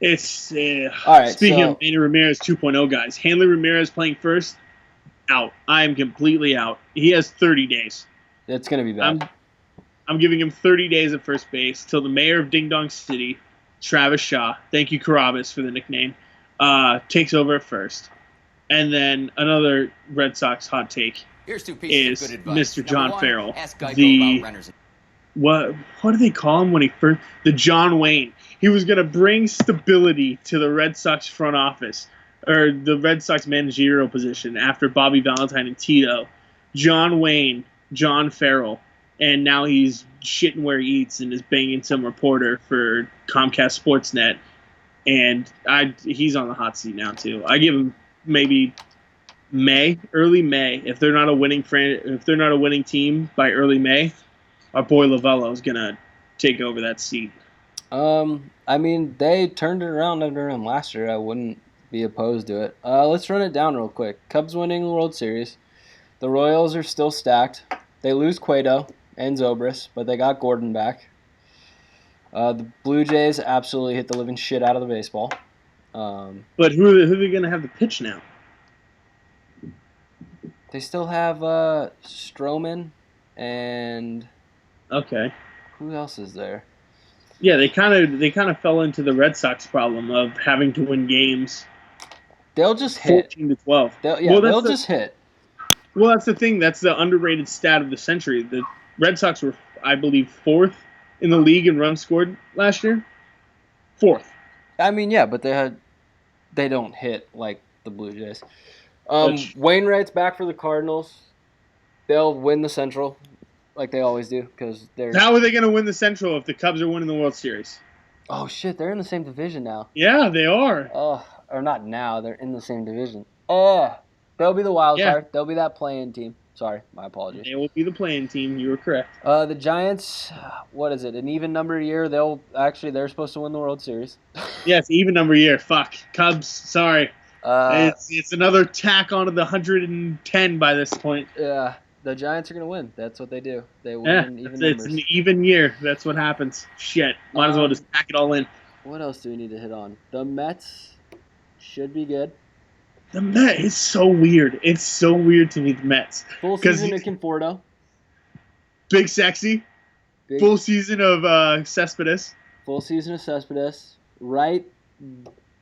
all right. Speaking of Manny Ramirez 2.0 guys, Hanley Ramirez playing first, out. I am completely out. He has 30 days. It's going to be bad. I'm giving him 30 days at first base till the mayor of Ding Dong City, Travis Shaw, thank you Carabas for the nickname, takes over at first. And then another Red Sox hot take is Mr. John Farrell. What do they call him when he first? The John Wayne. He was going to bring stability to the Red Sox front office, or the Red Sox managerial position after Bobby Valentine and Tito. John Wayne, John Farrell. And now he's shitting where he eats and is banging some reporter for Comcast Sportsnet. And he's on the hot seat now, too. I give him maybe early May. If they're not a winning team by early May, our boy Lovello is gonna take over that seat. I mean, they turned it around under him last year. I wouldn't be opposed to it. Let's run it down real quick. Cubs winning the World Series. The Royals are still stacked. They lose Cueto and Zobrist, but they got Gordon back. The Blue Jays absolutely hit the living shit out of the baseball. But who are they going to have to pitch now? They still have Stroman and who else is there? Yeah, they kind of fell into the Red Sox problem of having to win games. They'll just hit 14-12. They'll just hit. Well, that's the thing. That's the underrated stat of the century. The Red Sox were, I believe, 4th in the league in runs scored last year. 4th. I mean, yeah, but they don't hit like the Blue Jays. Wainwright's back for the Cardinals. They'll win the Central like they always do because they're. How are they going to win the Central if the Cubs are winning the World Series? Oh shit! They're in the same division now. Yeah, they are. Or not now. They're in the same division. They'll be the wild card. They'll be that play-in team. Sorry, my apologies. They will be the play-in team. You were correct. The Giants, what is it? An even number year. They're supposed to win the World Series. Yes, even number year. Fuck. Cubs. Sorry. It's another tack onto the 110 by this point. Yeah, the Giants are gonna win. That's what they do. They win even numbers. It's an even year. That's what happens. Shit. Might as well just pack it all in. What else do we need to hit on? The Mets should be good. The Mets is so weird. It's so weird to me, the Mets. Full season of Conforto. Big Sexy. Full season of Cespedes. Full season of Cespedes. Right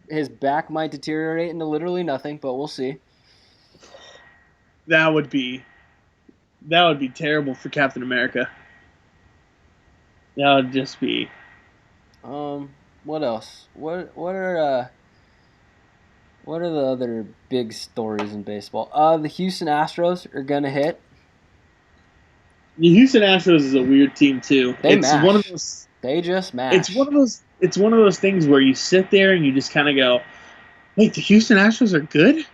his back might deteriorate into literally nothing, but we'll see. That would be terrible for Captain America. That would just be. What else? What are the other big stories in baseball? The Houston Astros are gonna hit. The Houston Astros is a weird team too. They It's mash. one of those. They just mash. It's one of those. It's one of those things where you sit there and you just kind of go, "Wait, the Houston Astros are good."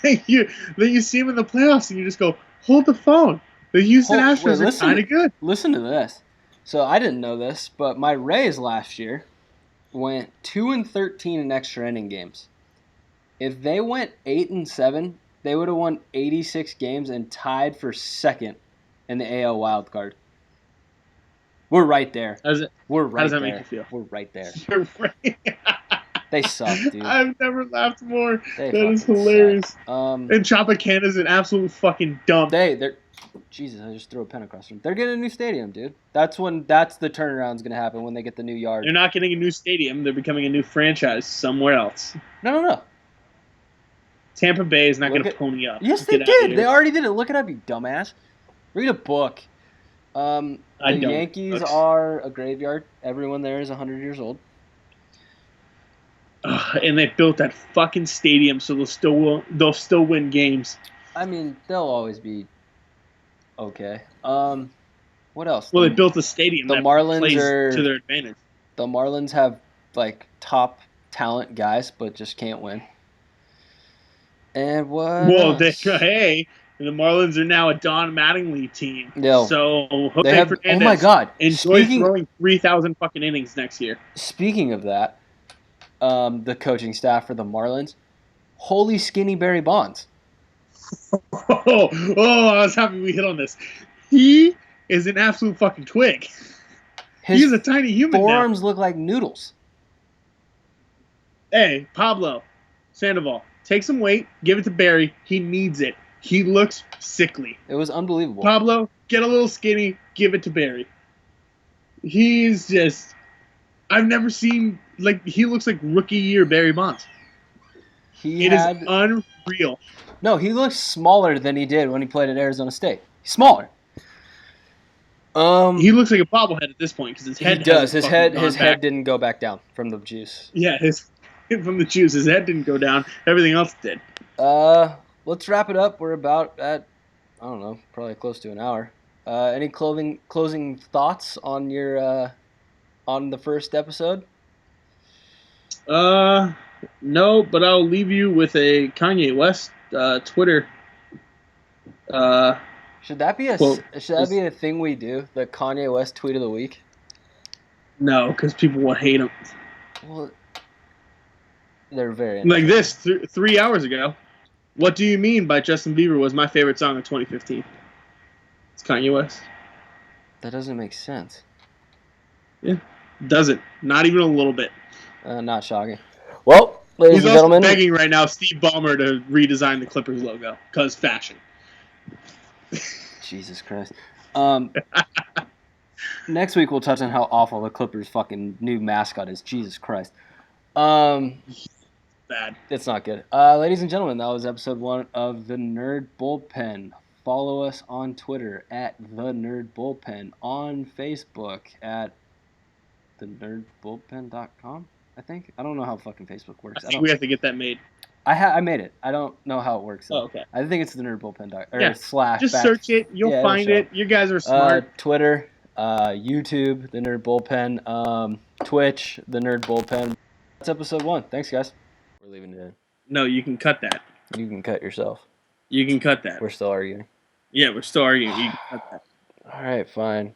then you see them in the playoffs and you just go, "Hold the phone." The Houston Astros are kind of good. Listen to this. So I didn't know this, but my Rays last year went 2-13 in extra inning games. If they went 8-7, they would have won 86 games and tied for second in the AL wild card. We're right there. How does that there. make you feel? We're right there. You're right. They suck, dude. I've never laughed more. That is hilarious. Suck. And Tropicana's an absolute fucking dump. They're Jesus, I just threw a pen across them. They're getting a new stadium, dude. That's the turnaround's gonna happen when they get the new yard. They're not getting a new stadium. They're becoming a new franchise somewhere else. No. Tampa Bay is not going to pony up. Yes, they did. They already did it. Look it up, you dumbass. Read a book. The Yankees are a graveyard. Everyone there is 100 years old. And they built that fucking stadium, so they'll still win games. I mean, they'll always be okay. What else? Well, they built a stadium that plays to their advantage. The Marlins have like top talent guys, but just can't win. And what? Well, the Marlins are now a Don Mattingly team. No. So Jose Fernandez, oh my God, enjoy throwing 3,000 fucking innings next year. Speaking of that, the coaching staff for the Marlins, holy skinny Barry Bonds. I was happy we hit on this. He is an absolute fucking twig. He's a tiny human. Forearms look like noodles. Hey, Pablo Sandoval, take some weight, give it to Barry. He needs it. He looks sickly. It was unbelievable. Pablo, get a little skinny, give it to Barry. He's just... I've never seen... he looks like rookie year Barry Bonds. It is unreal. No, he looks smaller than he did when he played at Arizona State. He's smaller. He looks like a bobblehead at this point because his head. He does. His head didn't go back down from the juice. Yeah, from the juice. His head didn't go down. Everything else did. Let's wrap it up. We're about at, I don't know, probably close to an hour. Any closing thoughts on your on the first episode? No, but I'll leave you with a Kanye West Twitter. Should that be a thing we do? The Kanye West tweet of the week? No, because people will hate him. Well, they're very like this 3 hours ago. What Do You Mean by Justin Bieber was my favorite song of 2015. It's Kanye West. That doesn't make sense. Yeah, doesn't. Not even a little bit. Not shocking. Well, ladies and gentlemen, he's also begging right now Steve Ballmer to redesign the Clippers logo because fashion. Jesus Christ. Next week we'll touch on how awful the Clippers' fucking new mascot is. Jesus Christ. Bad. It's not good. Ladies and gentlemen, that was episode 1 of the Nerd Bullpen. Follow us on Twitter at the Nerd Bullpen, on Facebook at thenerdbullpen.com. I think. I don't know how fucking Facebook works. I think we have to get that made. I made it. I don't know how it works. Oh, okay. I think it's the nerdbullpen. / Just search it. You'll find it. You guys are smart. Twitter, YouTube, the Nerd Bullpen, Twitch, the Nerd Bullpen. That's episode 1. Thanks, guys. We're leaving it in. No, you can cut that. You can cut yourself. You can cut that. We're still arguing. Yeah, we're still arguing. You can cut that. All right, fine.